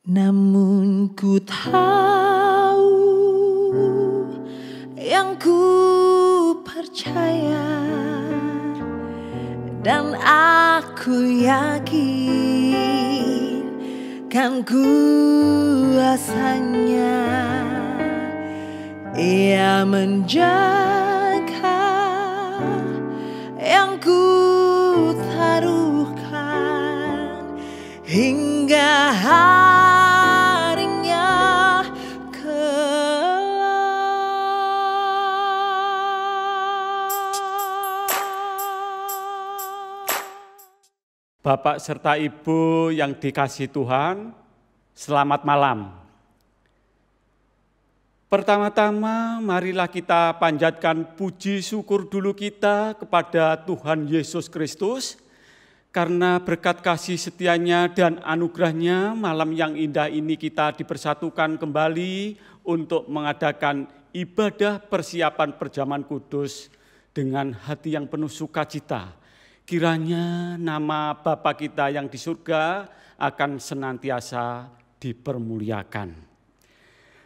Namun ku tahu yang ku percaya, dan aku yakin kan kuasanya Ia menjaga yang ku taruhkan hingga harinya kelak. Bapak serta Ibu yang dikasihi Tuhan, selamat malam. Pertama-tama marilah kita panjatkan puji syukur dulu kita kepada Tuhan Yesus Kristus, karena berkat kasih setianya dan anugerahnya malam yang indah ini kita dipersatukan kembali untuk mengadakan ibadah persiapan perjamuan kudus dengan hati yang penuh sukacita. Kiranya nama Bapa kita yang di surga akan senantiasa dipermuliakan.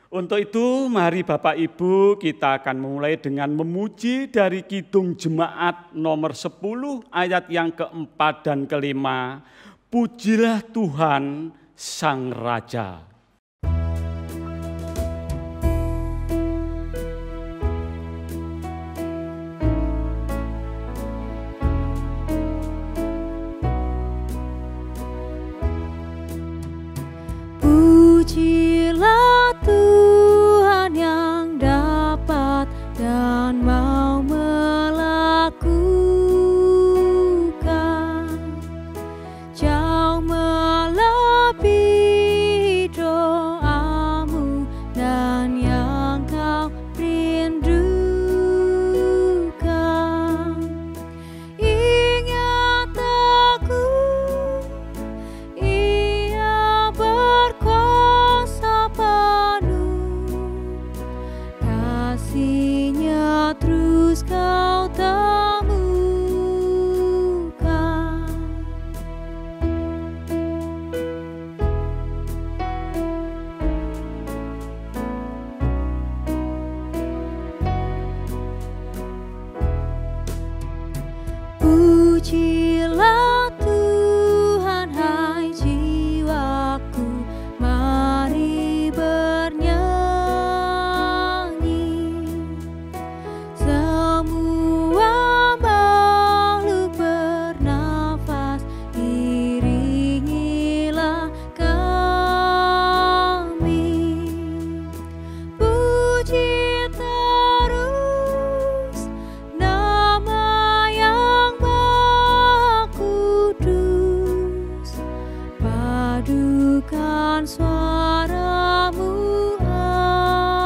Untuk itu mari Bapak Ibu kita akan memulai dengan memuji dari Kidung Jemaat nomor 10 ayat yang keempat dan kelima. Pujilah Tuhan Sang Raja. Pujilah Tuhan yang dapat dan mau melakukan jauh melebihi doamu dan yang kau rindukan. Ingat teguh Ia berkuasa penuh, kasih-Nya terus kau temukan. Pujilah Tuhan hai jiwaku, mari bernyanyi. Semua makhluk bernafas, iringilah kami. Puji terus nama yang Maha Kudus, padukan suaramu, amin.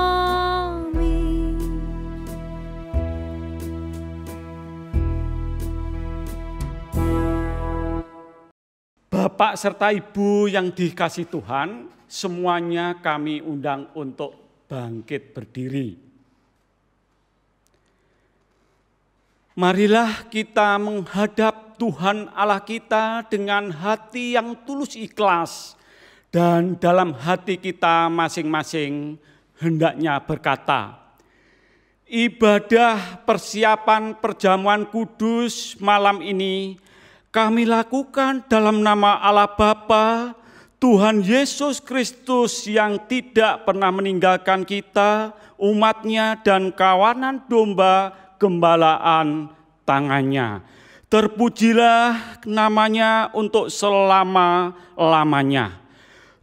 Bapak serta Ibu yang dikasihi Tuhan, semuanya kami undang untuk bangkit berdiri. Marilah kita menghadap Tuhan Allah kita dengan hati yang tulus ikhlas, dan dalam hati kita masing-masing hendaknya berkata, ibadah persiapan perjamuan kudus malam ini kami lakukan dalam nama Allah Bapa, Tuhan Yesus Kristus yang tidak pernah meninggalkan kita, umat-Nya dan kawanan domba gembalaan tangannya. Terpujilah namanya untuk selama-lamanya.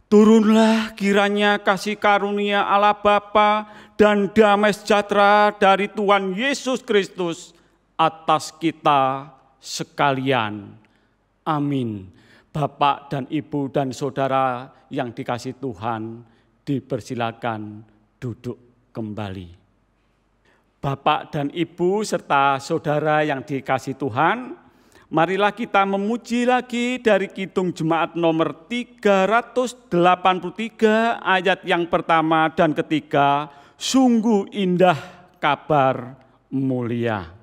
Turunlah kiranya kasih karunia Allah Bapa dan damai sejahtera dari Tuhan Yesus Kristus atas kita sekalian. Amin. Bapak dan Ibu dan Saudara yang dikasihi Tuhan, dipersilakan duduk kembali. Bapak dan Ibu serta Saudara yang dikasihi Tuhan, marilah kita memuji lagi dari Kidung Jemaat nomor 383 ayat yang pertama dan ketiga. Sungguh indah kabar mulia.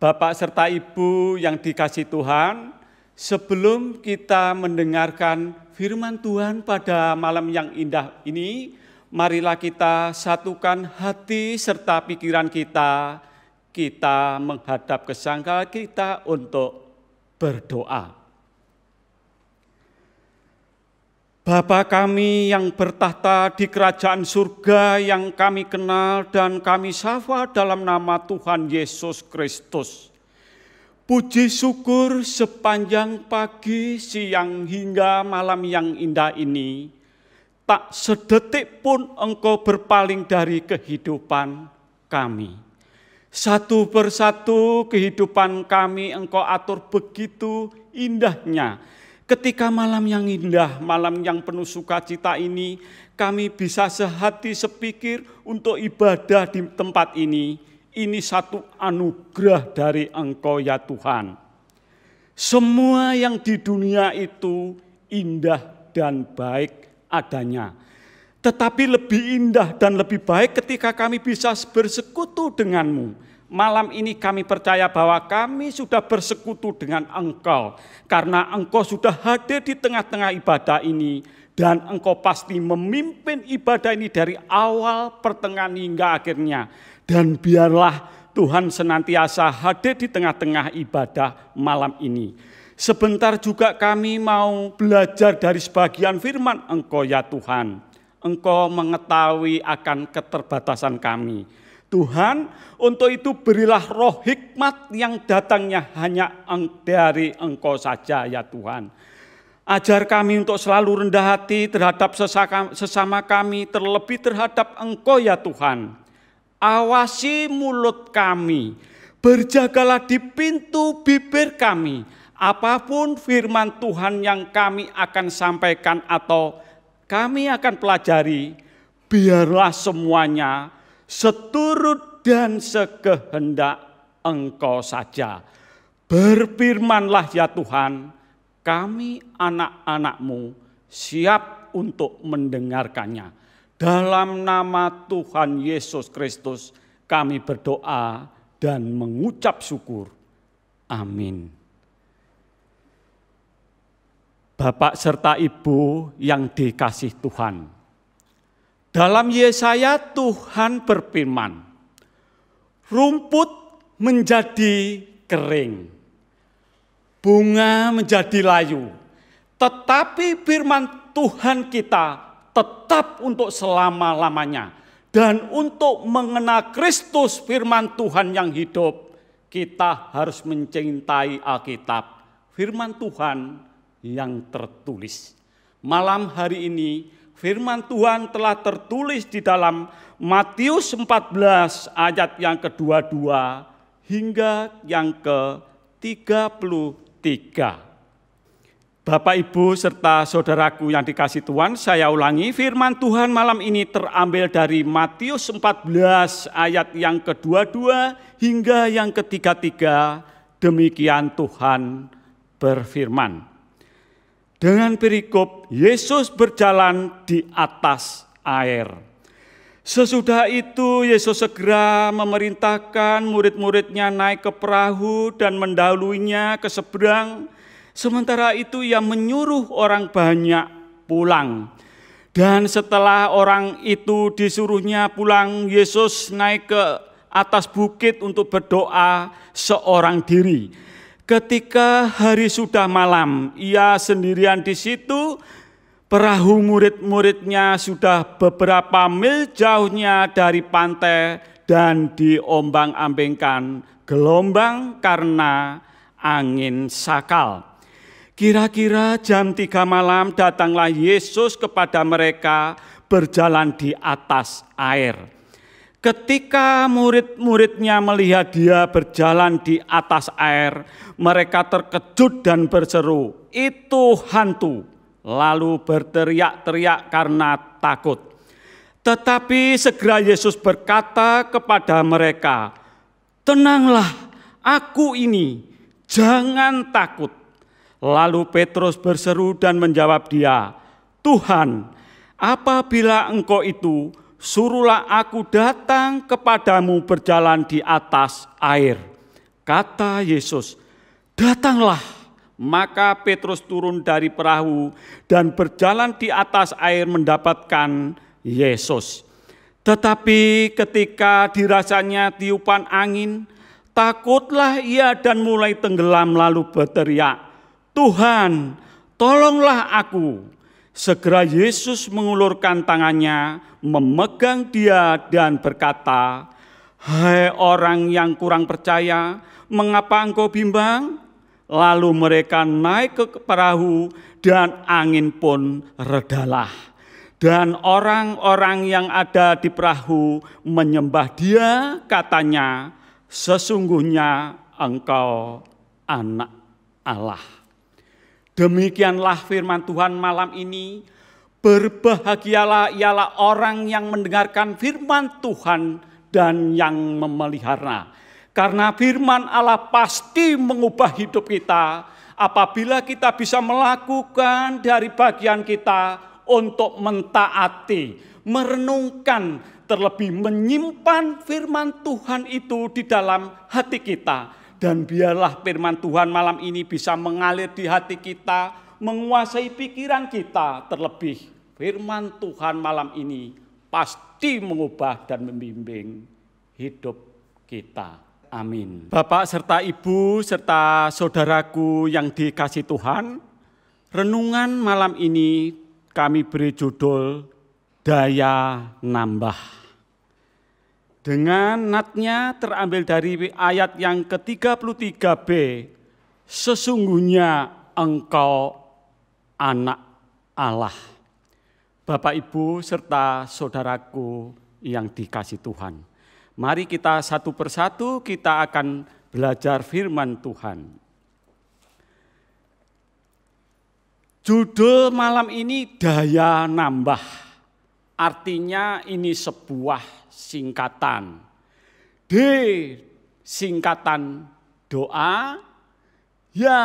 Bapak serta Ibu yang dikasihi Tuhan, sebelum kita mendengarkan firman Tuhan pada malam yang indah ini, marilah kita satukan hati serta pikiran kita menghadap ke sangkal kita untuk berdoa. Bapa kami yang bertahta di kerajaan surga yang kami kenal dan kami sapa dalam nama Tuhan Yesus Kristus. Puji syukur sepanjang pagi, siang hingga malam yang indah ini, tak sedetik pun Engkau berpaling dari kehidupan kami. Satu persatu kehidupan kami Engkau atur begitu indahnya. Ketika malam yang indah, malam yang penuh sukacita ini, kami bisa sehati sepikir untuk ibadah di tempat ini. Ini satu anugerah dari Engkau ya Tuhan. Semua yang di dunia itu indah dan baik adanya. Tetapi lebih indah dan lebih baik ketika kami bisa bersekutu denganmu. Malam ini kami percaya bahwa kami sudah bersekutu dengan Engkau. Karena Engkau sudah hadir di tengah-tengah ibadah ini. Dan Engkau pasti memimpin ibadah ini dari awal, pertengahan hingga akhirnya. Dan biarlah Tuhan senantiasa hadir di tengah-tengah ibadah malam ini. Sebentar juga kami mau belajar dari sebagian firman Engkau ya Tuhan. Engkau mengetahui akan keterbatasan kami. Tuhan, untuk itu berilah roh hikmat yang datangnya hanya dari Engkau saja ya Tuhan. Ajar kami untuk selalu rendah hati terhadap sesama kami, terlebih terhadap Engkau ya Tuhan. Awasi mulut kami, berjagalah di pintu bibir kami. Apapun firman Tuhan yang kami akan sampaikan atau kami akan pelajari, biarlah semuanya seturut dan sekehendak Engkau saja. Berfirmanlah ya Tuhan, kami anak-anak-Mu siap untuk mendengarkannya. Dalam nama Tuhan Yesus Kristus kami berdoa dan mengucap syukur. Amin. Bapak serta Ibu yang dikasihi Tuhan. Dalam Yesaya Tuhan berfirman, rumput menjadi kering, bunga menjadi layu, tetapi firman Tuhan kita tetap untuk selama-lamanya. Dan untuk mengenal Kristus firman Tuhan yang hidup, kita harus mencintai Alkitab, firman Tuhan yang tertulis. Malam hari ini, firman Tuhan telah tertulis di dalam Matius 14 ayat yang ke-22 hingga yang ke-33. Bapak, Ibu, serta saudaraku yang dikasihi Tuhan, saya ulangi firman Tuhan malam ini terambil dari Matius 14 ayat yang ke-22 hingga yang ke-33. Demikian Tuhan berfirman. Dengan perikop, Yesus berjalan di atas air. Sesudah itu Yesus segera memerintahkan murid-muridnya naik ke perahu dan mendahuluinya ke seberang. Sementara itu ia menyuruh orang banyak pulang. Dan setelah orang itu disuruhnya pulang, Yesus naik ke atas bukit untuk berdoa seorang diri. Ketika hari sudah malam, ia sendirian di situ. Perahu murid-muridnya sudah beberapa mil jauhnya dari pantai dan diombang-ambingkan gelombang karena angin sakal. Kira-kira jam 3 malam datanglah Yesus kepada mereka berjalan di atas air. Ketika murid-muridnya melihat dia berjalan di atas air, mereka terkejut dan berseru, "Itu hantu!" Lalu berteriak-teriak karena takut. Tetapi segera Yesus berkata kepada mereka, "Tenanglah, aku ini, jangan takut." Lalu Petrus berseru dan menjawab dia, "Tuhan, apabila Engkau itu, suruhlah aku datang kepadamu berjalan di atas air." Kata Yesus, "Datanglah." Maka Petrus turun dari perahu dan berjalan di atas air mendapatkan Yesus. Tetapi ketika dirasanya tiupan angin, takutlah ia dan mulai tenggelam lalu berteriak, "Tuhan, tolonglah aku." Segera Yesus mengulurkan tangannya, memegang dia dan berkata, "Hai orang yang kurang percaya, mengapa engkau bimbang?" Lalu mereka naik ke perahu dan angin pun redalah. Dan orang-orang yang ada di perahu menyembah dia, katanya, "Sesungguhnya engkau anak Allah." Demikianlah firman Tuhan malam ini. Berbahagialah ialah orang yang mendengarkan firman Tuhan dan yang memelihara. Karena firman Allah pasti mengubah hidup kita apabila kita bisa melakukan dari bagian kita untuk mentaati, merenungkan, terlebih menyimpan firman Tuhan itu di dalam hati kita. Dan biarlah firman Tuhan malam ini bisa mengalir di hati kita, menguasai pikiran kita. Terlebih firman Tuhan malam ini pasti mengubah dan membimbing hidup kita. Amin. Bapak serta Ibu serta saudaraku yang dikasihi Tuhan, renungan malam ini kami beri judul Daya Nambah. Dengan natnya terambil dari ayat yang ke-33b, "Sesungguhnya engkau anak Allah." Bapak, Ibu serta saudaraku yang dikasihi Tuhan, mari kita satu persatu kita akan belajar firman Tuhan. Judul malam ini daya nambah. Artinya ini sebuah singkatan. D singkatan doa, ya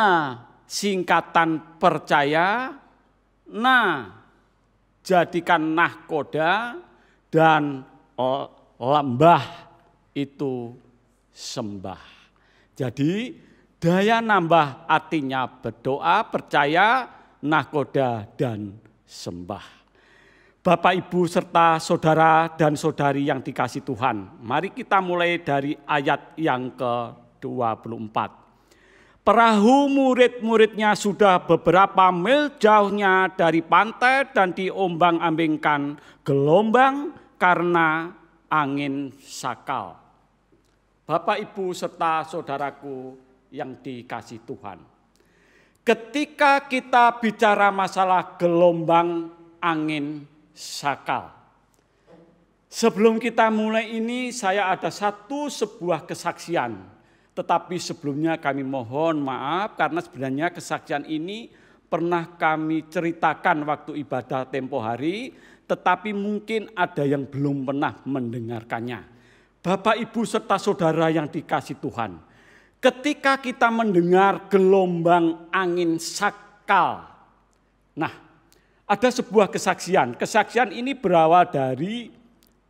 singkatan percaya, nah jadikan nahkoda, dan lembah itu sembah. Jadi daya nambah artinya berdoa, percaya, nahkoda, dan sembah. Bapak, Ibu, serta saudara dan saudari yang dikasihi Tuhan, mari kita mulai dari ayat yang ke-24. Perahu murid-muridnya sudah beberapa mil jauhnya dari pantai dan diombang-ambingkan gelombang karena angin sakal. Bapak, Ibu, serta saudaraku yang dikasihi Tuhan, ketika kita bicara masalah gelombang angin sakal, sebelum kita mulai ini saya ada sebuah kesaksian. Tetapi sebelumnya kami mohon maaf karena sebenarnya kesaksian ini pernah kami ceritakan waktu ibadah tempo hari, tetapi mungkin ada yang belum pernah mendengarkannya. Bapak, Ibu, serta saudara yang dikasihi Tuhan, ketika kita mendengar gelombang angin sakal, nah ada sebuah kesaksian. Kesaksian ini berawal dari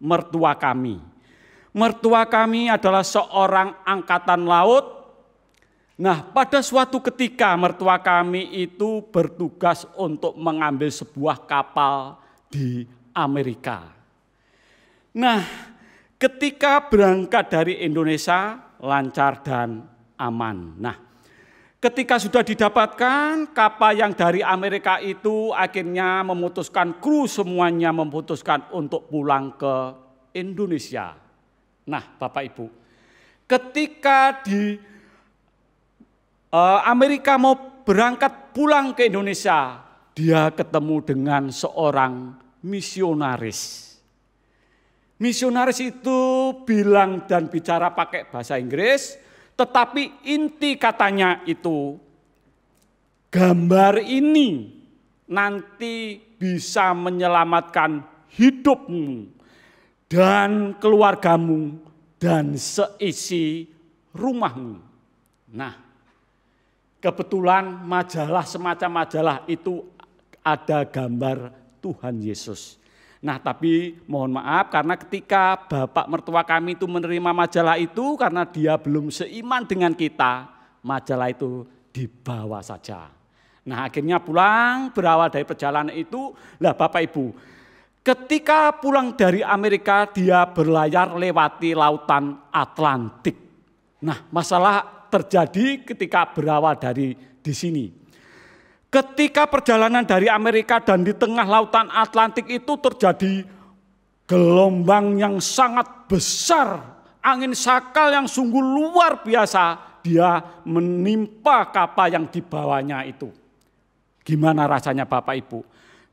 mertua kami. Mertua kami adalah seorang angkatan laut. Nah, pada suatu ketika mertua kami itu bertugas untuk mengambil sebuah kapal di Amerika. Nah, ketika berangkat dari Indonesia lancar dan aman. Nah, ketika sudah didapatkan kapal yang dari Amerika itu akhirnya memutuskan, kru semuanya memutuskan untuk pulang ke Indonesia. Nah, Bapak, Ibu, ketika di Amerika mau berangkat pulang ke Indonesia, dia ketemu dengan seorang misionaris. Misionaris itu bilang dan bicara pakai bahasa Inggris, tetapi inti katanya itu, gambar ini nanti bisa menyelamatkan hidupmu dan keluargamu dan seisi rumahmu. Nah, kebetulan majalah semacam majalah itu ada gambar Tuhan Yesus. Nah, tapi mohon maaf karena ketika bapak mertua kami itu menerima majalah itu, karena dia belum seiman dengan kita, majalah itu dibawa saja. Nah, akhirnya pulang, berawal dari perjalanan itu, lah Bapak Ibu, ketika pulang dari Amerika dia berlayar lewati lautan Atlantik. Nah, masalah terjadi ketika berawal dari di sini. Ketika perjalanan dari Amerika dan di tengah lautan Atlantik itu terjadi gelombang yang sangat besar, angin sakal yang sungguh luar biasa, dia menimpa kapal yang dibawanya itu. Gimana rasanya Bapak Ibu?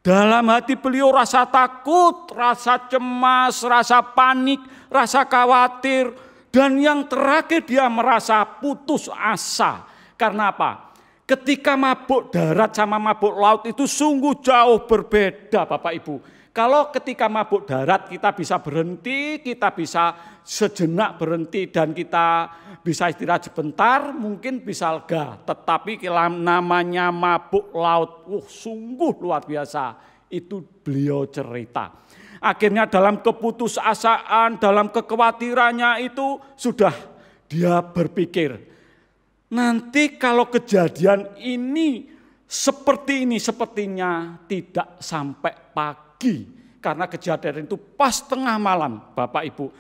Dalam hati beliau rasa takut, rasa cemas, rasa panik, rasa khawatir. Dan yang terakhir dia merasa putus asa. Karena apa? Ketika mabuk darat sama mabuk laut itu sungguh jauh berbeda Bapak Ibu. Kalau ketika mabuk darat kita bisa berhenti, kita bisa sejenak berhenti dan kita bisa istirahat sebentar, mungkin bisa lega. Tetapi namanya mabuk laut, sungguh luar biasa. Itu beliau cerita. Akhirnya dalam keputusasaan, dalam kekhawatirannya itu sudah dia berpikir, nanti kalau kejadian ini sepertinya tidak sampai pagi. Karena kejadian itu pas tengah malam Bapak Ibu.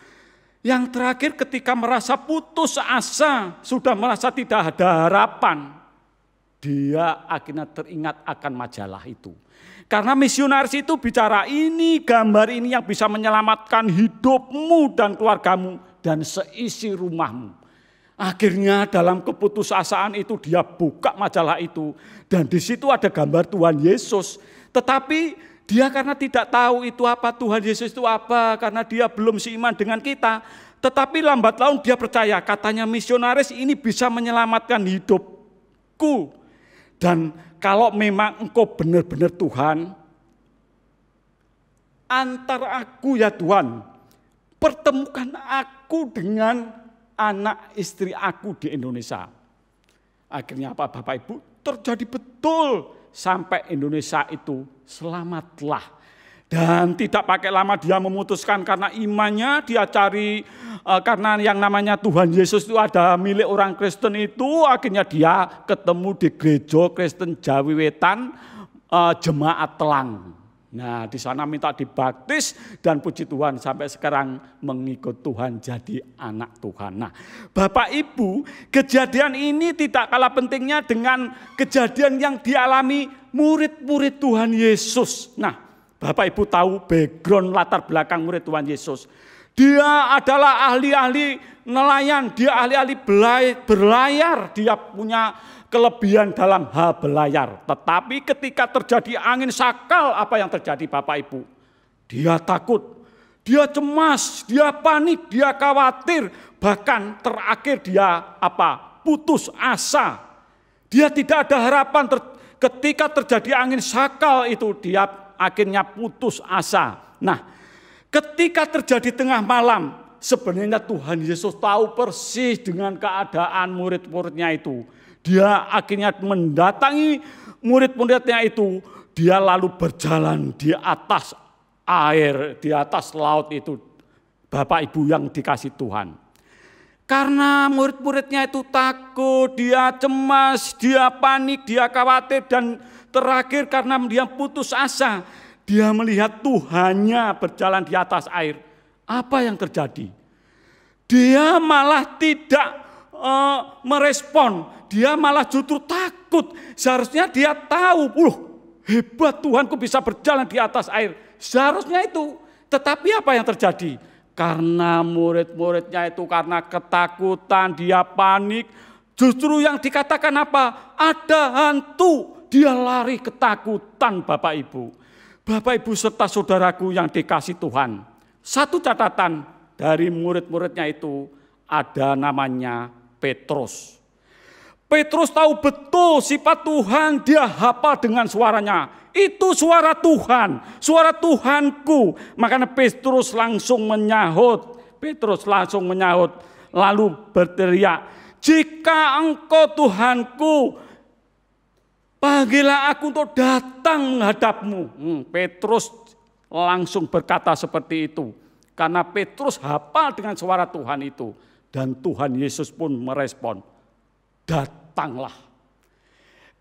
Yang terakhir ketika merasa putus asa, sudah merasa tidak ada harapan, dia akhirnya teringat akan majalah itu. Karena misionaris itu bicara ini, gambar ini yang bisa menyelamatkan hidupmu dan keluargamu dan seisi rumahmu. Akhirnya dalam keputusasaan itu dia buka majalah itu dan di situ ada gambar Tuhan Yesus. Tetapi dia karena tidak tahu itu apa, Tuhan Yesus itu apa, karena dia belum seiman dengan kita. Tetapi lambat laun dia percaya, katanya misionaris ini bisa menyelamatkan hidupku. Dan kalau memang engkau benar-benar Tuhan, antar aku ya Tuhan, pertemukan aku dengan anak istri aku di Indonesia. Akhirnya apa Bapak Ibu? Terjadi betul sampai Indonesia itu selamatlah. Dan tidak pakai lama dia memutuskan karena imannya dia cari karena yang namanya Tuhan Yesus itu ada milik orang Kristen itu. Akhirnya dia ketemu di gereja Kristen Jawi Wetan Jemaat Telang. Nah di sana minta dibaptis dan puji Tuhan sampai sekarang mengikut Tuhan jadi anak Tuhan. Nah Bapak Ibu, kejadian ini tidak kalah pentingnya dengan kejadian yang dialami murid-murid Tuhan Yesus. Nah Bapak Ibu tahu background latar belakang murid Tuhan Yesus. Dia adalah ahli-ahli nelayan, dia ahli-ahli berlayar, dia punya kelebihan dalam hal berlayar. Tetapi ketika terjadi angin sakal, apa yang terjadi Bapak Ibu? Dia takut, dia cemas, dia panik, dia khawatir. Bahkan terakhir dia putus asa. Dia tidak ada harapan ketika terjadi angin sakal itu dia akhirnya putus asa. Nah, ketika terjadi tengah malam, sebenarnya Tuhan Yesus tahu persis dengan keadaan murid-muridnya itu. Dia akhirnya mendatangi murid-muridnya itu. Dia lalu berjalan di atas air, di atas laut itu. Bapak Ibu yang dikasih Tuhan. Karena murid-muridnya itu takut, dia cemas, dia panik, dia khawatir dan terakhir karena dia putus asa, dia melihat Tuhannya berjalan di atas air. Apa yang terjadi? Dia malah tidak merespon, dia malah justru takut. Seharusnya dia tahu, hebat Tuhanku bisa berjalan di atas air. Seharusnya itu, tetapi apa yang terjadi? Karena murid-muridnya itu karena ketakutan, dia panik. Justru yang dikatakan apa? Ada hantu. Dia lari ketakutan Bapak Ibu. Bapak Ibu serta saudaraku yang dikasih Tuhan. Satu catatan dari murid-muridnya itu ada namanya Petrus. Petrus tahu betul sifat Tuhan, dia hafal dengan suaranya. Itu suara Tuhan, suara Tuhanku. Makanya Petrus langsung menyahut. Lalu berteriak, jika engkau Tuhanku, panggillah aku untuk datang menghadapmu. Petrus langsung berkata seperti itu. Karena Petrus hafal dengan suara Tuhan itu. Dan Tuhan Yesus pun merespon, datanglah.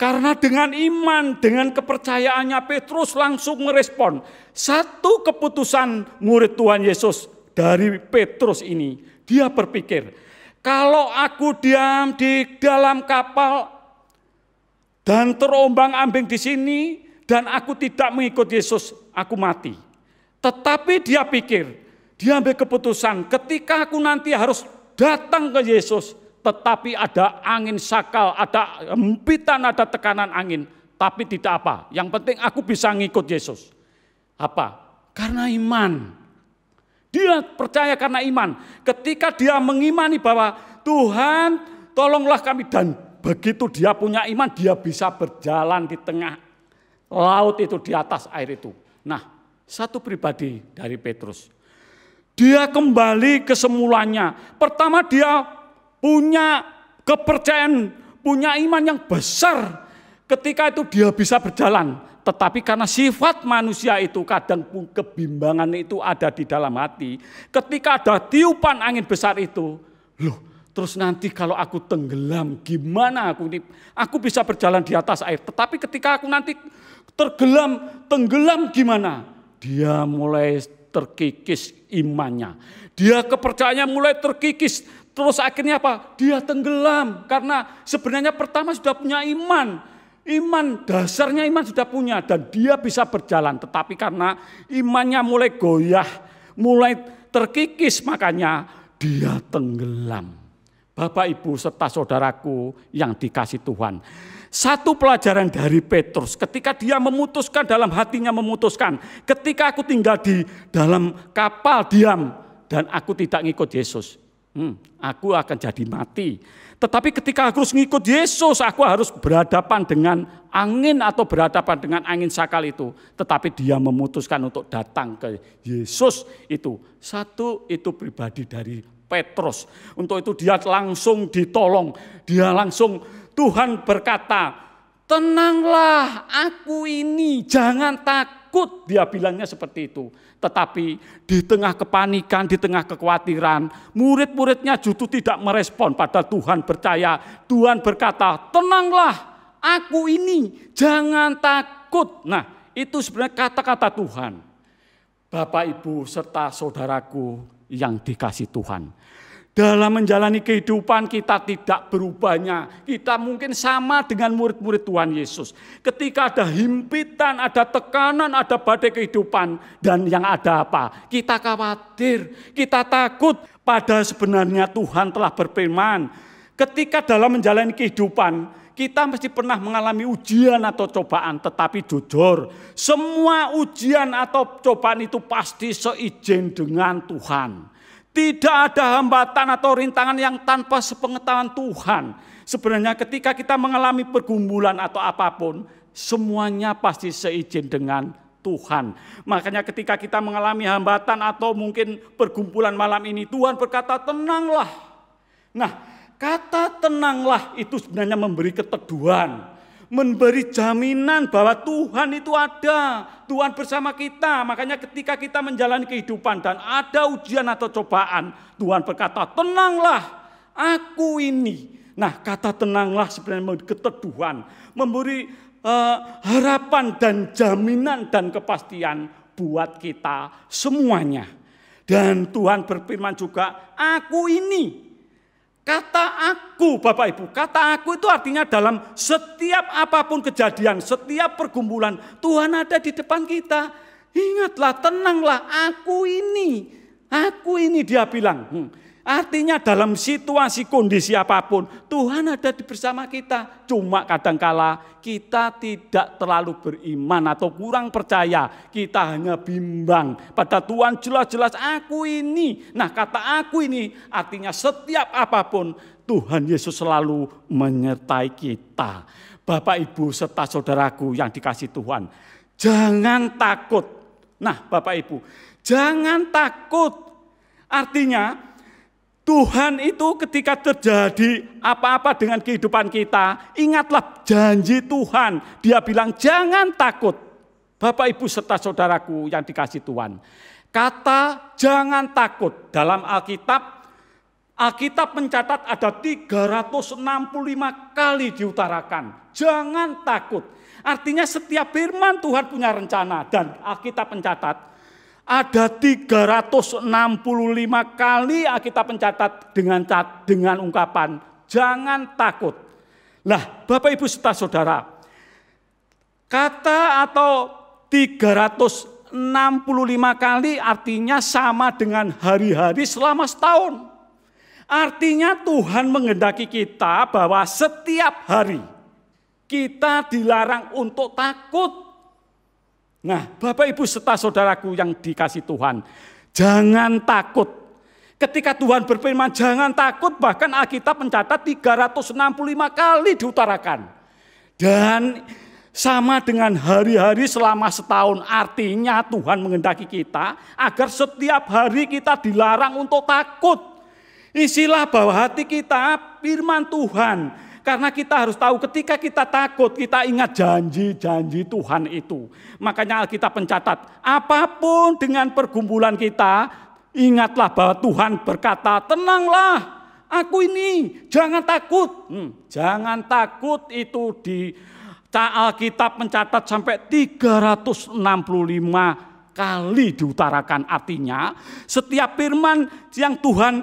Karena dengan iman, dengan kepercayaannya Petrus langsung merespon. Satu keputusan murid Tuhan Yesus dari Petrus ini. Dia berpikir, kalau aku diam di dalam kapal dan terombang-ambing di sini dan aku tidak mengikut Yesus, aku mati. Tetapi dia pikir, dia ambil keputusan ketika aku nanti harus datang ke Yesus, tetapi ada angin sakal, ada hempitan, ada tekanan angin, tapi tidak apa. Yang penting aku bisa ngikut Yesus. Apa? Karena iman. Dia percaya karena iman. Ketika dia mengimani bahwa Tuhan tolonglah kami, dan begitu dia punya iman, dia bisa berjalan di tengah laut itu, di atas air itu. Nah, satu pribadi dari Petrus. Dia kembali ke semulanya. Pertama dia punya kepercayaan, punya iman yang besar. Ketika itu dia bisa berjalan. Tetapi karena sifat manusia itu kadang kebimbangan itu ada di dalam hati. Ketika ada tiupan angin besar itu, loh, terus nanti kalau aku tenggelam gimana aku ini? Aku bisa berjalan di atas air. Tetapi ketika aku nanti tenggelam gimana? Dia mulai terkikis imannya. Dia kepercayaannya mulai terkikis. Terus akhirnya apa? Dia tenggelam. Karena sebenarnya pertama sudah punya iman. Iman, dasarnya iman sudah punya. Dan dia bisa berjalan. Tetapi karena imannya mulai goyah, mulai terkikis, makanya dia tenggelam. Bapak, Ibu, serta saudaraku yang dikasih Tuhan. Satu pelajaran dari Petrus ketika dia memutuskan, dalam hatinya memutuskan, ketika aku tinggal di dalam kapal diam dan aku tidak ngikut Yesus, aku akan jadi mati. Tetapi ketika aku harus ngikut Yesus, aku harus berhadapan dengan angin atau berhadapan dengan angin sakal itu. Tetapi dia memutuskan untuk datang ke Yesus itu. Satu itu pribadi dari Petrus. Untuk itu dia langsung ditolong, dia langsung, Tuhan berkata, tenanglah aku ini, jangan takut. Dia bilangnya seperti itu. Tetapi di tengah kepanikan, di tengah kekhawatiran, murid-muridnya justru tidak merespon. Padahal Tuhan percaya, Tuhan berkata, tenanglah aku ini, jangan takut. Nah, itu sebenarnya kata-kata Tuhan. Bapak, Ibu, serta saudaraku yang dikasih Tuhan. Dalam menjalani kehidupan kita tidak berubahnya. Kita mungkin sama dengan murid-murid Tuhan Yesus. Ketika ada himpitan, ada tekanan, ada badai kehidupan. Dan yang ada apa? Kita khawatir, kita takut. Padahal sebenarnya Tuhan telah berfirman. Ketika dalam menjalani kehidupan, kita mesti pernah mengalami ujian atau cobaan. Tetapi jujur, semua ujian atau cobaan itu pasti seizin dengan Tuhan. Tidak ada hambatan atau rintangan yang tanpa sepengetahuan Tuhan. Sebenarnya ketika kita mengalami pergumulan atau apapun, semuanya pasti seizin dengan Tuhan. Makanya ketika kita mengalami hambatan atau mungkin pergumulan malam ini, Tuhan berkata tenanglah. Nah, kata tenanglah itu sebenarnya memberi keteduhan. Memberi jaminan bahwa Tuhan itu ada, Tuhan bersama kita. Makanya ketika kita menjalani kehidupan dan ada ujian atau cobaan, Tuhan berkata, tenanglah aku ini. Nah, kata tenanglah sebenarnya memberi keteduhan, memberi harapan dan jaminan dan kepastian buat kita semuanya. Dan Tuhan berfirman juga, aku ini. Kata aku, Bapak Ibu, kata aku itu artinya dalam setiap apapun kejadian, setiap pergumulan, Tuhan ada di depan kita. Ingatlah, tenanglah, aku ini dia bilang. Artinya dalam situasi kondisi apapun, Tuhan ada bersama kita. Cuma kadangkala kita tidak terlalu beriman atau kurang percaya. Kita hanya bimbang. Pada Tuhan jelas-jelas aku ini. Nah, kata aku ini artinya setiap apapun Tuhan Yesus selalu menyertai kita. Bapak, Ibu, serta saudaraku yang dikasih Tuhan. Jangan takut. Nah, Bapak, Ibu, jangan takut. Artinya Tuhan itu ketika terjadi apa-apa dengan kehidupan kita, ingatlah janji Tuhan. Dia bilang jangan takut. Bapak, Ibu, serta saudaraku yang dikasihi Tuhan. Kata jangan takut dalam Alkitab mencatat ada 365 kali diutarakan. Jangan takut. Artinya setiap firman Tuhan punya rencana. Dan Alkitab mencatat ada 365 kali Alkitab mencatat dengan ungkapan jangan takut. Lah, Bapak, Ibu, serta saudara, kata atau 365 kali artinya sama dengan hari-hari selama setahun. Artinya Tuhan menghendaki kita bahwa setiap hari kita dilarang untuk takut. Nah, Bapak, Ibu, serta saudaraku yang dikasihi Tuhan, jangan takut. Ketika Tuhan berfirman jangan takut, bahkan Alkitab mencatat 365 kali diutarakan. Dan sama dengan hari-hari selama setahun, artinya Tuhan menghendaki kita agar setiap hari kita dilarang untuk takut. Isilah bawah hati kita firman Tuhan. Karena kita harus tahu ketika kita takut, kita ingat janji-janji Tuhan itu. Makanya Alkitab mencatat, apapun dengan pergumulan kita, ingatlah bahwa Tuhan berkata, tenanglah, aku ini, jangan takut. Jangan takut itu di Alkitab mencatat sampai 365 kali diutarakan. Artinya setiap firman yang Tuhan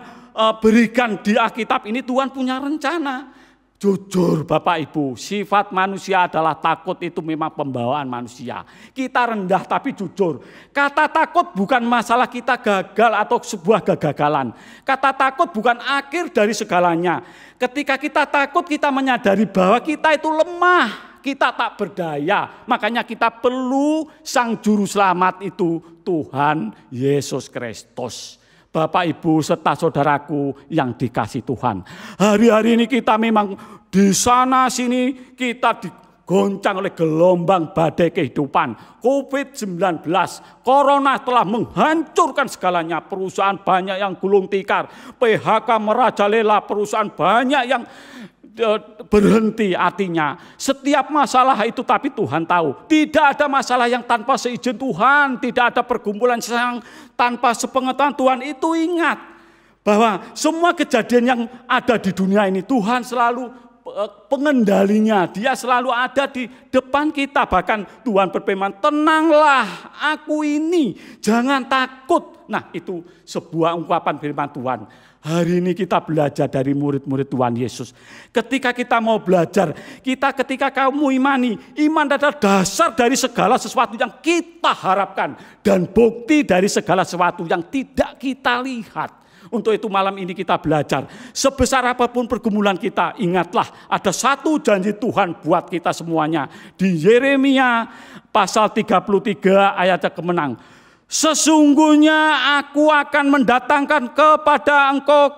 berikan di Alkitab ini Tuhan punya rencana. Jujur Bapak Ibu, sifat manusia adalah takut, itu memang pembawaan manusia. Kita rendah tapi jujur. Kata takut bukan masalah kita gagal atau sebuah kegagalan. Kata takut bukan akhir dari segalanya. Ketika kita takut, kita menyadari bahwa kita itu lemah, kita tak berdaya. Makanya kita perlu Sang Juru Selamat itu, Tuhan Yesus Kristus. Bapak, Ibu, serta saudaraku yang dikasihi Tuhan. Hari-hari ini kita memang di sana sini kita digoncang oleh gelombang badai kehidupan. COVID-19, Corona telah menghancurkan segalanya. Perusahaan banyak yang gulung tikar, PHK merajalela, perusahaan banyak yang berhenti. Artinya setiap masalah itu, tapi Tuhan tahu tidak ada masalah yang tanpa seizin Tuhan, tidak ada pergumulan yang tanpa sepengetahuan Tuhan. Itu ingat bahwa semua kejadian yang ada di dunia ini Tuhan selalu pengendalinya, Dia selalu ada di depan kita. Bahkan Tuhan berfirman, tenanglah, aku ini, jangan takut. Nah, itu sebuah ungkapan firman Tuhan. Hari ini kita belajar dari murid-murid Tuhan Yesus. Ketika kita mau belajar, ketika kamu imani, iman adalah dasar dari segala sesuatu yang kita harapkan dan bukti dari segala sesuatu yang tidak kita lihat. Untuk itu malam ini kita belajar, sebesar apapun pergumulan kita, ingatlah ada satu janji Tuhan buat kita semuanya. Di Yeremia pasal 33 ayat kemenang. Sesungguhnya aku akan mendatangkan kepada engkau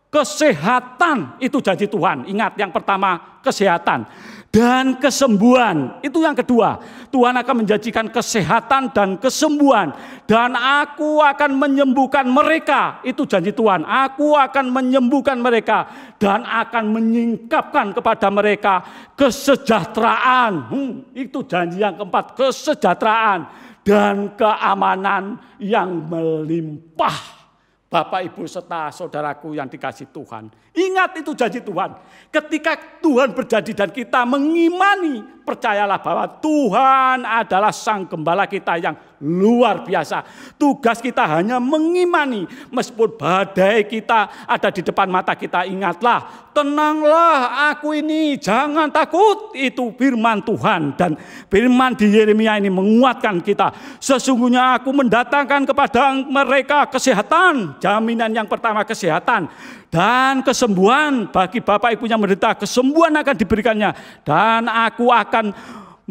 kesehatan. Itu janji Tuhan. Ingat, yang pertama kesehatan. Dan kesembuhan. Itu yang kedua. Tuhan akan menjanjikan kesehatan dan kesembuhan. Dan aku akan menyembuhkan mereka. Itu janji Tuhan. Aku akan menyembuhkan mereka. Dan akan menyingkapkan kepada mereka kesejahteraan. Itu janji yang keempat. Kesejahteraan dan keamanan yang melimpah. Bapak, Ibu, serta saudaraku yang dikasihi Tuhan. Ingat, itu janji Tuhan. Ketika Tuhan berjanji dan kita mengimani, percayalah bahwa Tuhan adalah Sang Gembala kita yang luar biasa. Tugas kita hanya mengimani. Meskipun badai kita ada di depan mata kita, ingatlah, tenanglah, aku ini, jangan takut. Itu firman Tuhan. Dan firman di Yeremia ini menguatkan kita. Sesungguhnya aku mendatangkan kepada mereka kesehatan. Jaminan yang pertama kesehatan. Dan kesembuhan bagi Bapak Ibu yang menderita, kesembuhan akan diberikannya. Dan aku akan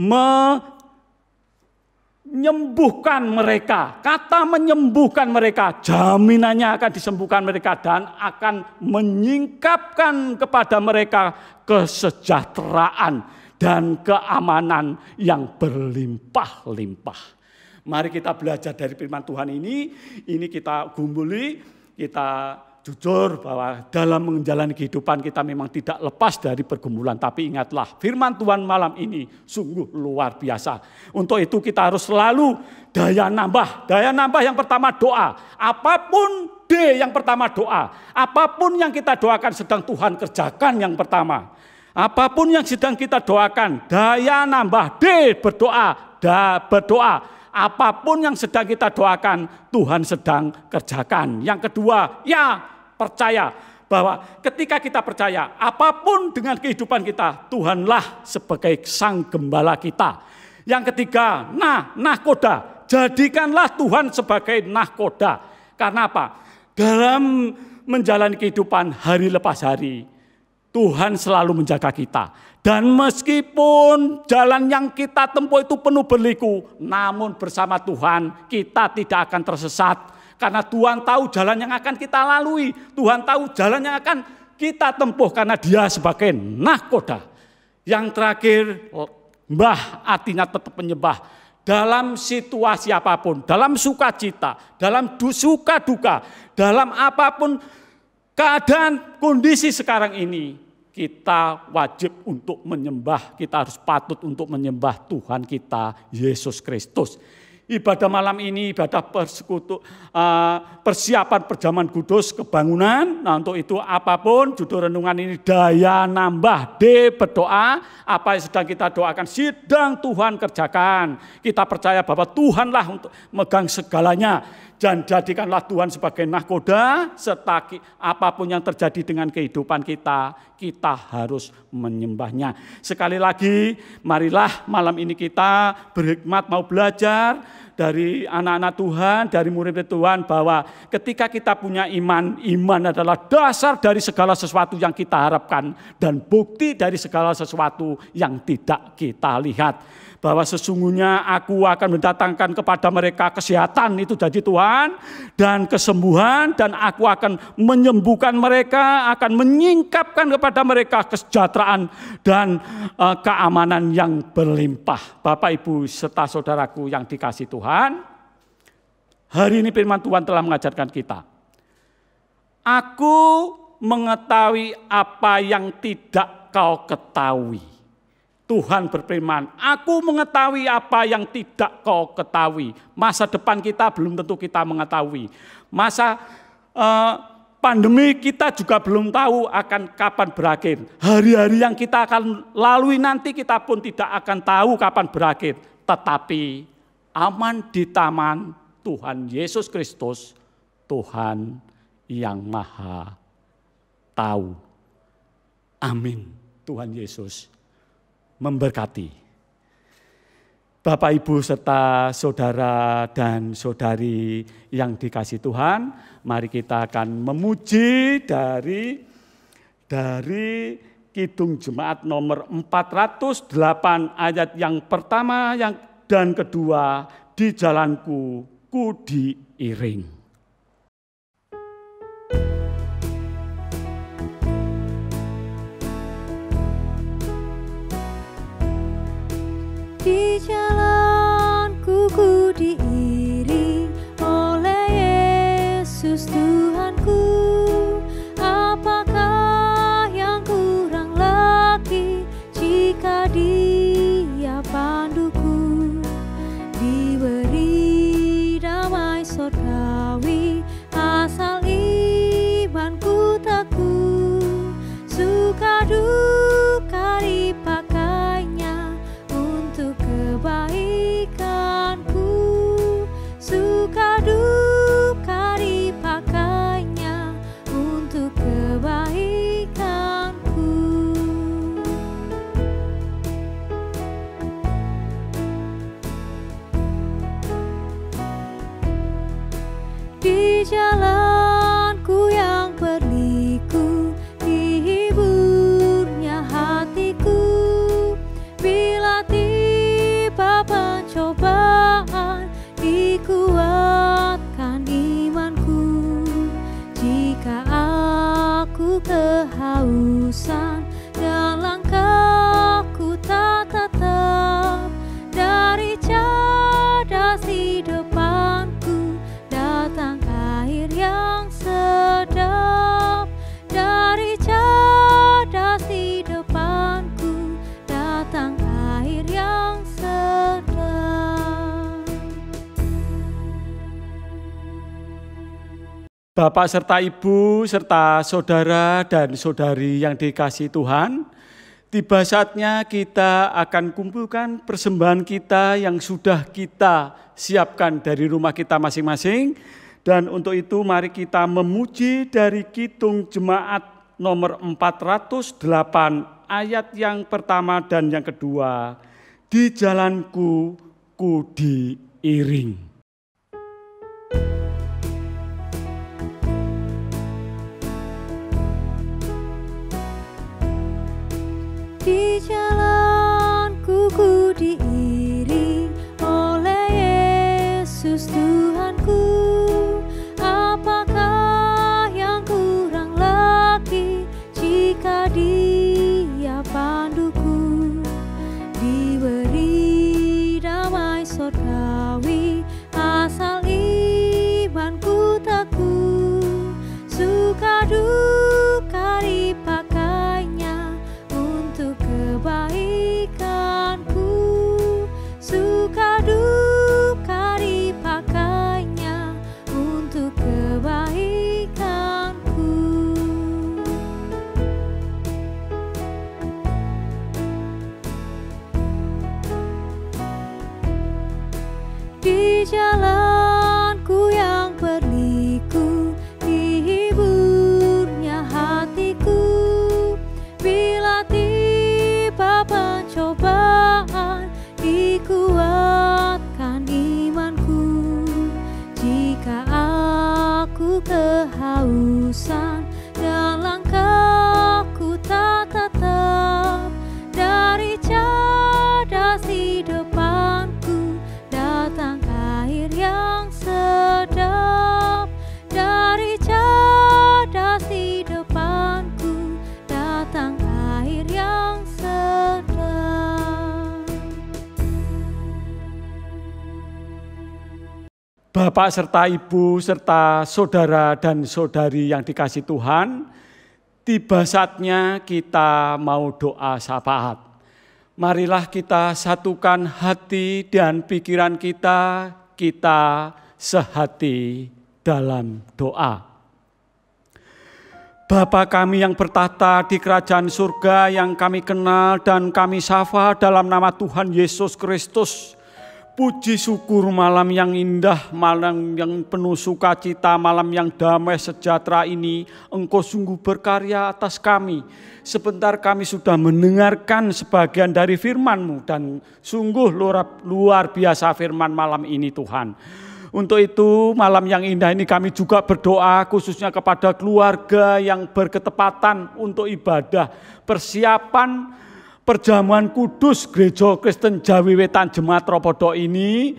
menyembuhkan mereka. Kata menyembuhkan mereka, jaminannya akan disembuhkan mereka. Dan akan menyingkapkan kepada mereka kesejahteraan dan keamanan yang berlimpah-limpah. Mari kita belajar dari firman Tuhan ini kita gumuli, kita jujur bahwa dalam menjalani kehidupan kita memang tidak lepas dari pergumulan. Tapi ingatlah, firman Tuhan malam ini sungguh luar biasa. Untuk itu kita harus selalu daya nambah. Daya nambah yang pertama doa. Apapun yang pertama doa. Apapun yang kita doakan sedang Tuhan kerjakan yang pertama. Apapun yang sedang kita doakan, daya nambah. Berdoa. Berdoa. Apapun yang sedang kita doakan, Tuhan sedang kerjakan. Yang kedua, percaya bahwa ketika kita percaya, apapun dengan kehidupan kita, Tuhanlah sebagai sang gembala kita. Yang ketiga, nahkoda. Jadikanlah Tuhan sebagai nahkoda. Karena apa? Dalam menjalani kehidupan hari lepas hari, Tuhan selalu menjaga kita. Dan meskipun jalan yang kita tempuh itu penuh berliku, namun bersama Tuhan kita tidak akan tersesat. Karena Tuhan tahu jalan yang akan kita lalui. Tuhan tahu jalan yang akan kita tempuh karena Dia sebagai nahkoda. Yang terakhir, Mbah artinya tetap menyembah. Dalam situasi apapun, dalam sukacita, dalam suka duka, dalam apapun keadaan kondisi sekarang ini, kita wajib untuk menyembah, kita harus patut untuk menyembah Tuhan kita, Yesus Kristus. Ibadah malam ini ibadah persiapan perjamuan kudus kebangunan. Nah, untuk itu apapun judul renungan ini daya nambah, berdoa. Apa yang sedang kita doakan sedang Tuhan kerjakan. Kita percaya bahwa Tuhanlah untuk megang segalanya. Dan jadikanlah Tuhan sebagai nahkoda. Serta apapun yang terjadi dengan kehidupan kita, kita harus menyembahnya. Sekali lagi, marilah malam ini kita berhikmat mau belajar dari anak-anak Tuhan, dari murid Tuhan, bahwa ketika kita punya iman, iman adalah dasar dari segala sesuatu yang kita harapkan dan bukti dari segala sesuatu yang tidak kita lihat. Bahwa sesungguhnya aku akan mendatangkan kepada mereka kesehatan, itu janji Tuhan, dan kesembuhan, dan aku akan menyembuhkan mereka, akan menyingkapkan kepada mereka kesejahteraan dan keamanan yang berlimpah. Bapak, Ibu, serta saudaraku yang dikasihi Tuhan, hari ini firman Tuhan telah mengajarkan kita. Aku mengetahui apa yang tidak kau ketahui. Tuhan berfirman, aku mengetahui apa yang tidak kau ketahui. Masa depan kita belum tentu kita mengetahui. Masa pandemi kita juga belum tahu akan kapan berakhir. Hari-hari yang kita akan lalui nanti kita pun tidak akan tahu kapan berakhir. Tetapi aman di tangan Tuhan Yesus Kristus, Tuhan yang Maha Tahu. Amin. Tuhan Yesus memberkati. Bapak, Ibu, serta saudara dan saudari yang dikasihi Tuhan, mari kita akan memuji dari Kidung Jemaat nomor 408 ayat yang pertama dan kedua, di jalanku ku diiring. Di jalanku ku diiring oleh Yesus Tuhanku. Apakah yang kurang lagi jika Dia panduku? Diberi damai surgawi asal imanku teguh. Suka duka dipakainya untuk kebaikanku, suka duka dipakainya untuk kebaikanku. Di jalanku yang berliku, dihiburnya hatiku. Bila tiba pencobaan, dikuatkan imanku. Jika aku kehausan dan langkahku tak tetap, dari cadas di depanku datang air yang sedap. Bapak serta Ibu, serta saudara dan saudari yang dikasihi Tuhan, tiba saatnya kita akan kumpulkan persembahan kita yang sudah kita siapkan dari rumah kita masing-masing. Dan untuk itu mari kita memuji dari Kidung Jemaat nomor 408 ayat yang pertama dan yang kedua. Di jalanku ku diiring. Di jalanku ku diiring oleh Yesus Tuhanku. Apakah yang kurang lagi jika Dia panduku? Diberi damai surgawi asal imanku teguh. Suka duka dipakainya untuk kebaikanku, suka duka dipakainya untuk kebaikanku. Di jalanku yang berliku, dihiburnya hatiku. Bila tiba pencobaan, dikuatkan imanku. Jika aku kehausan dan langkahku tak tetap, dari cadas di depanku datang air yang sedap. Dari cadas di depanku datang air yang sedap. Bapak serta Ibu serta saudara dan saudari yang dikasihi Tuhan, tiba saatnya kita mau doa syafaat. Marilah kita satukan hati dan pikiran kita sehati dalam doa. Bapa kami yang bertahta di kerajaan surga, yang kami kenal dan kami sapa dalam nama Tuhan Yesus Kristus. Puji syukur malam yang indah, malam yang penuh sukacita, malam yang damai sejahtera ini, Engkau sungguh berkarya atas kami. Sebentar kami sudah mendengarkan sebagian dari firman-Mu dan sungguh luar biasa firman malam ini Tuhan. Untuk itu malam yang indah ini kami juga berdoa khususnya kepada keluarga yang berketepatan untuk ibadah, persiapan perjamuan kudus Gereja Kristen Jawi Wetan Jemaat Tropodo ini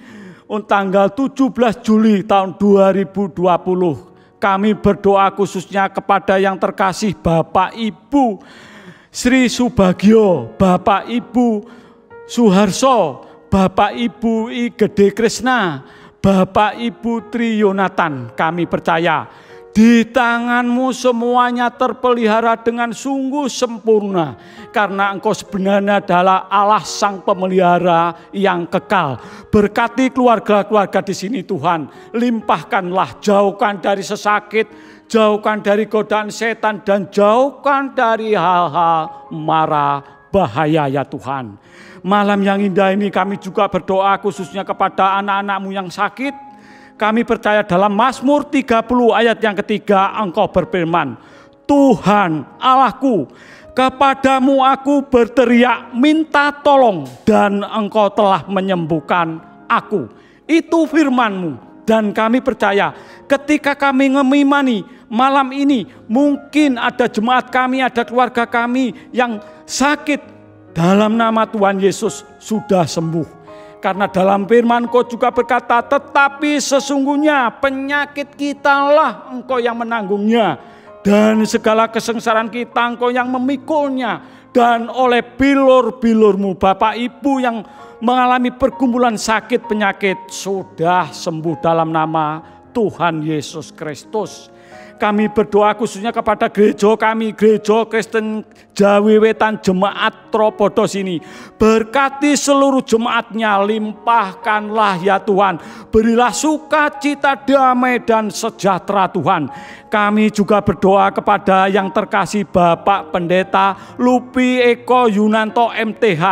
tanggal 17 Juli tahun 2020. Kami berdoa khususnya kepada yang terkasih Bapak Ibu Sri Subagio, Bapak Ibu Suharso, Bapak Ibu I Gede Krisna, Bapak Ibu Tri Yonatan. Kami percaya di tangan-Mu semuanya terpelihara dengan sungguh sempurna. Karena Engkau sebenarnya adalah Allah Sang Pemelihara yang kekal. Berkati keluarga-keluarga di sini Tuhan. Limpahkanlah, jauhkan dari sesakit, jauhkan dari godaan setan, dan jauhkan dari hal-hal mara bahaya ya Tuhan. Malam yang indah ini kami juga berdoa khususnya kepada anak-anak-Mu yang sakit. Kami percaya dalam Mazmur 30 ayat yang ketiga Engkau berfirman, Tuhan Allahku, kepadamu aku berteriak minta tolong dan Engkau telah menyembuhkan aku. Itu firman-Mu dan kami percaya ketika kami mengimani malam ini mungkin ada jemaat kami, ada keluarga kami yang sakit, dalam nama Tuhan Yesus sudah sembuh. Karena dalam firman Kau juga berkata, tetapi sesungguhnya penyakit kita lah Engkau yang menanggungnya. Dan segala kesengsaraan kita Engkau yang memikulnya. Dan oleh bilur-bilur-Mu Bapak Ibu yang mengalami pergumulan sakit penyakit sudah sembuh dalam nama Tuhan Yesus Kristus. Kami berdoa khususnya kepada gereja kami, Gereja Kristen Jawi Wetan Jemaat Tropodos ini. Berkati seluruh jemaatnya, limpahkanlah ya Tuhan. Berilah sukacita, damai dan sejahtera Tuhan. Kami juga berdoa kepada yang terkasih Bapak Pendeta Lupi Eko Yunanto MTH.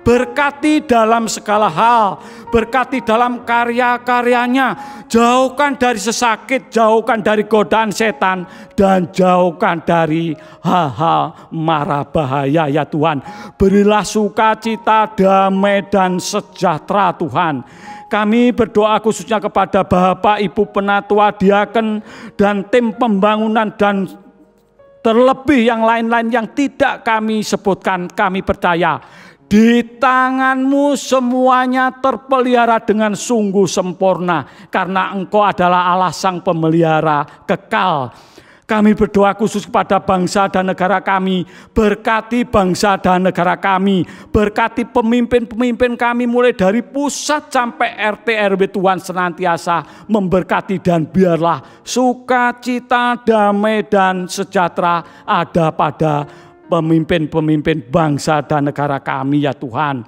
Berkati dalam segala hal, berkati dalam karya-karyanya. Jauhkan dari sesakit, jauhkan dari godaan setan, dan jauhkan dari hal-hal mara bahaya ya Tuhan. Berilah sukacita, damai dan sejahtera Tuhan. Kami berdoa khususnya kepada Bapak Ibu Penatua Diaken dan tim pembangunan dan terlebih yang lain-lain yang tidak kami sebutkan. Kami percaya di tangan-Mu semuanya terpelihara dengan sungguh sempurna, karena Engkau adalah Allah Sang Pemelihara kekal. Kami berdoa khusus kepada bangsa dan negara kami. Berkati bangsa dan negara kami. Berkati pemimpin-pemimpin kami mulai dari pusat sampai RT RW. Tuhan senantiasa memberkati, dan biarlah sukacita, damai dan sejahtera ada pada pemimpin-pemimpin bangsa dan negara kami ya Tuhan.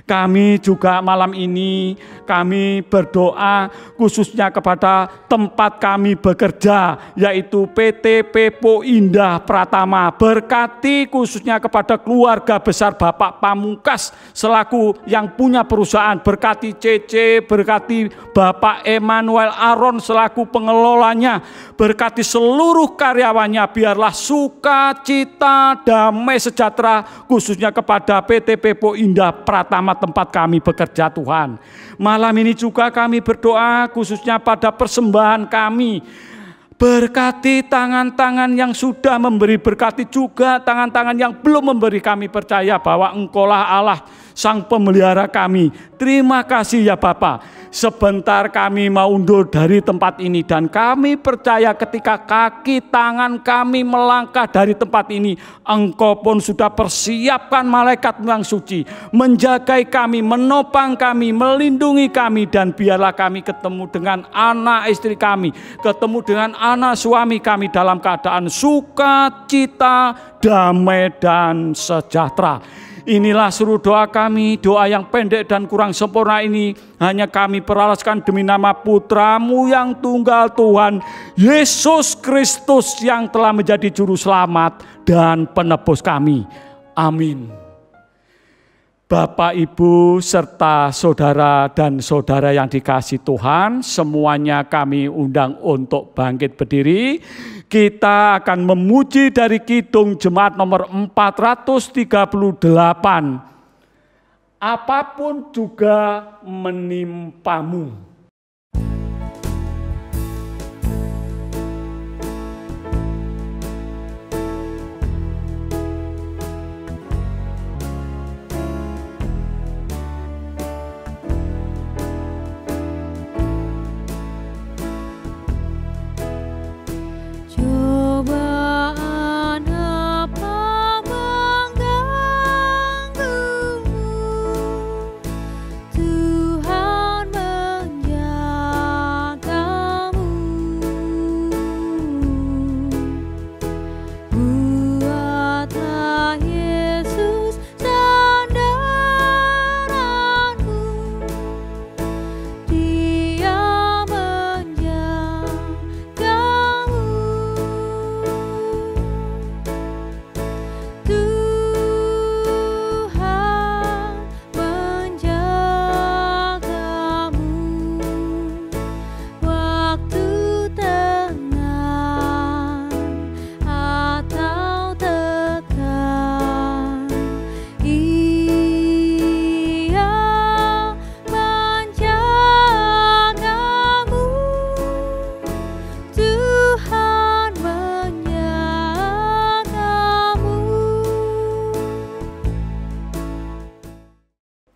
Kami juga malam ini kami berdoa khususnya kepada tempat kami bekerja, yaitu PT Pepo Indah Pratama. Berkati khususnya kepada keluarga besar Bapak Pamungkas selaku yang punya perusahaan. Berkati CC, berkati Bapak Emmanuel Aron selaku pengelolanya. Berkati seluruh karyawannya, biarlah sukacita, damai sejahtera khususnya kepada PT Pepo Indah Pratama tempat kami bekerja Tuhan. Malam ini juga kami berdoa khususnya pada persembahan kami. Berkati tangan-tangan yang sudah memberi, berkati juga tangan-tangan yang belum memberi. Kami percaya bahwa Engkaulah Allah Sang Pemelihara kami. Terima kasih ya Bapa. Sebentar kami mau undur dari tempat ini, dan kami percaya ketika kaki tangan kami melangkah dari tempat ini, Engkau pun sudah persiapkan malaikat yang suci menjagai kami, menopang kami, melindungi kami, dan biarlah kami ketemu dengan anak istri kami, ketemu dengan anak suami kami dalam keadaan sukacita, damai dan sejahtera. Inilah seluruh doa kami, doa yang pendek dan kurang sempurna ini hanya kami peralaskan demi nama Putra-Mu yang tunggal Tuhan Yesus Kristus yang telah menjadi juru selamat dan penebus kami. Amin. Bapak, Ibu, serta saudara dan saudara yang dikasihi Tuhan, semuanya kami undang untuk bangkit berdiri. Kita akan memuji dari Kidung Jemaat nomor 438. Apapun juga menimpamu.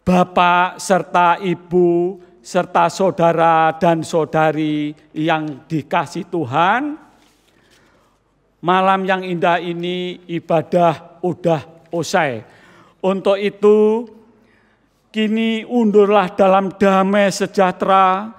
Bapak serta Ibu serta saudara dan saudari yang dikasihi Tuhan, malam yang indah ini ibadah udah usai. Untuk itu kini undurlah dalam damai sejahtera,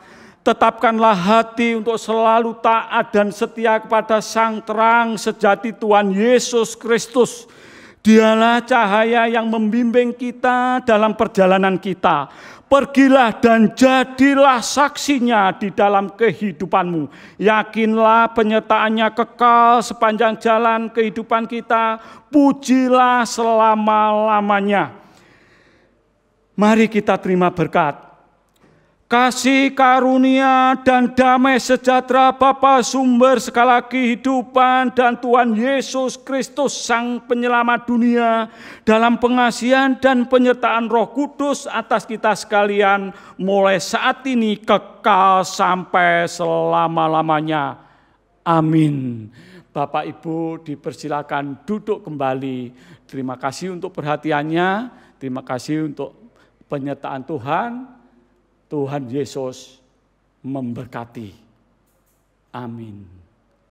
Tetapkanlah hati untuk selalu taat dan setia kepada Sang Terang sejati Tuhan Yesus Kristus. Dialah cahaya yang membimbing kita dalam perjalanan kita. Pergilah dan jadilah saksinya di dalam kehidupanmu. Yakinlah penyertaannya kekal sepanjang jalan kehidupan kita. Pujilah selama-lamanya. Mari kita terima berkat. Kasih karunia dan damai sejahtera Bapa sumber segala kehidupan dan Tuhan Yesus Kristus Sang Penyelamat dunia dalam pengasihan dan penyertaan Roh Kudus atas kita sekalian mulai saat ini kekal sampai selama-lamanya. Amin. Bapak Ibu dipersilakan duduk kembali. Terima kasih untuk perhatiannya, terima kasih untuk penyertaan Tuhan. Tuhan Yesus memberkati. Amin.